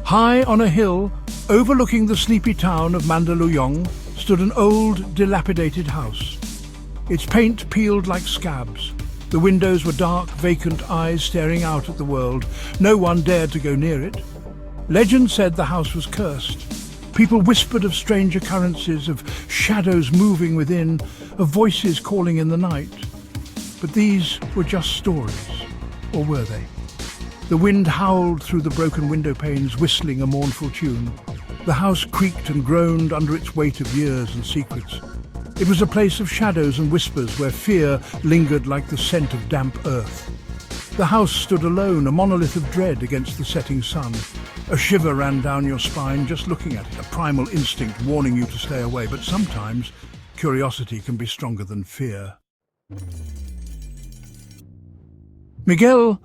High on a hill, overlooking the sleepy town of Mandaluyong, stood an old, dilapidated house. Its paint peeled like scabs. The windows were dark, vacant eyes staring out at the world. No one dared to go near it. Legend said the house was cursed. People whispered of strange occurrences, of shadows moving within, of voices calling in the night. But these were just stories, or were they? The wind howled through the broken window panes, whistling a mournful tune. The house creaked and groaned under its weight of years and secrets. It was a place of shadows and whispers where fear lingered like the scent of damp earth. The house stood alone, a monolith of dread against the setting sun. A shiver ran down your spine just looking at it, a primal instinct warning you to stay away. But sometimes curiosity can be stronger than fear. Miguel,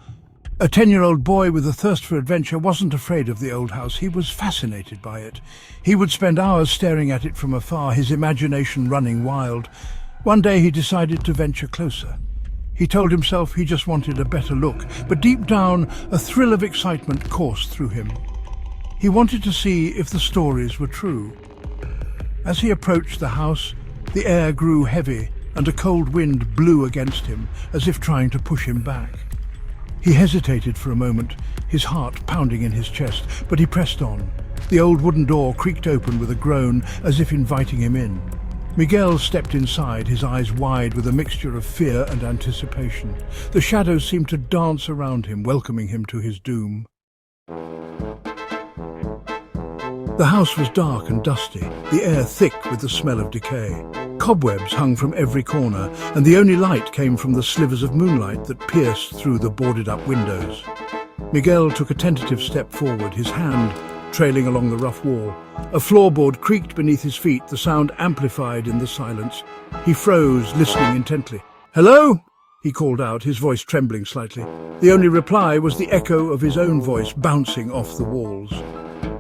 a 10-year-old boy with a thirst for adventure, wasn't afraid of the old house. He was fascinated by it. He would spend hours staring at it from afar, his imagination running wild. One day he decided to venture closer. He told himself he just wanted a better look, but deep down, a thrill of excitement coursed through him. He wanted to see if the stories were true. As he approached the house, the air grew heavy and a cold wind blew against him, as if trying to push him back. He hesitated for a moment, his heart pounding in his chest, but he pressed on. The old wooden door creaked open with a groan, as if inviting him in. Miguel stepped inside, his eyes wide with a mixture of fear and anticipation. The shadows seemed to dance around him, welcoming him to his doom. The house was dark and dusty, the air thick with the smell of decay. Cobwebs hung from every corner, and the only light came from the slivers of moonlight that pierced through the boarded-up windows. Miguel took a tentative step forward, his hand trailing along the rough wall. A floorboard creaked beneath his feet, the sound amplified in the silence. He froze, listening intently. "Hello?" he called out, his voice trembling slightly. The only reply was the echo of his own voice bouncing off the walls.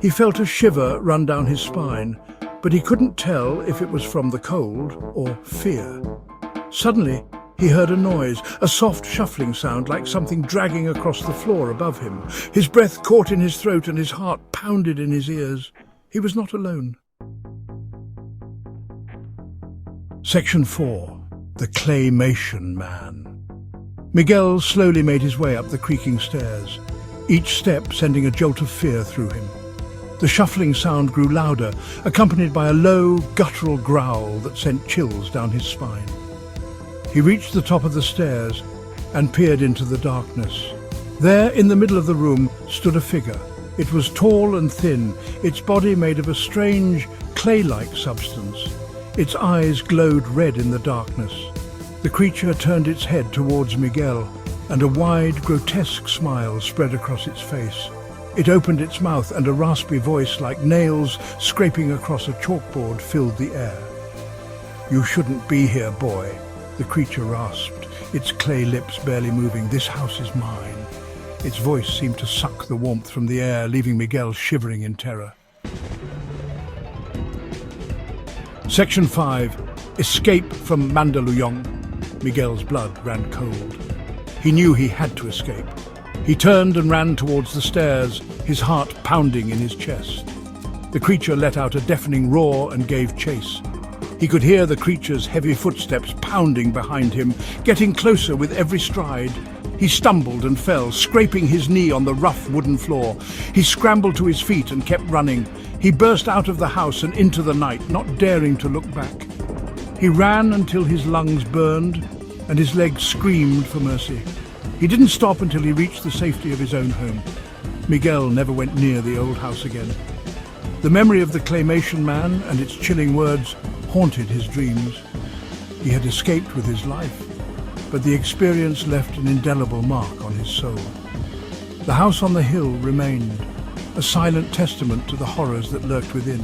He felt a shiver run down his spine, but he couldn't tell if it was from the cold or fear. Suddenly, he heard a noise, a soft shuffling sound like something dragging across the floor above him. His breath caught in his throat and his heart pounded in his ears. He was not alone. Section 4. The Claymation Man. Miguel slowly made his way up the creaking stairs, each step sending a jolt of fear through him. The shuffling sound grew louder, accompanied by a low, guttural growl that sent chills down his spine. He reached the top of the stairs and peered into the darkness. There, in the middle of the room, stood a figure. It was tall and thin, its body made of a strange, clay-like substance. Its eyes glowed red in the darkness. The creature turned its head towards Miguel, and a wide, grotesque smile spread across its face. It opened its mouth, and a raspy voice like nails scraping across a chalkboard filled the air. "You shouldn't be here, boy," the creature rasped, its clay lips barely moving. "This house is mine." Its voice seemed to suck the warmth from the air, leaving Miguel shivering in terror. Section 5. Escape from Mandaluyong. Miguel's blood ran cold. He knew he had to escape. He turned and ran towards the stairs, his heart pounding in his chest. The creature let out a deafening roar and gave chase. He could hear the creature's heavy footsteps pounding behind him, getting closer with every stride. He stumbled and fell, scraping his knee on the rough wooden floor. He scrambled to his feet and kept running. He burst out of the house and into the night, not daring to look back. He ran until his lungs burned and his legs screamed for mercy. He didn't stop until he reached the safety of his own home. Miguel never went near the old house again. The memory of the Claymation Man and its chilling words haunted his dreams. He had escaped with his life, but the experience left an indelible mark on his soul. The house on the hill remained, a silent testament to the horrors that lurked within.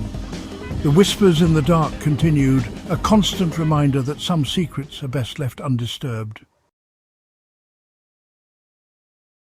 The whispers in the dark continued, a constant reminder that some secrets are best left undisturbed.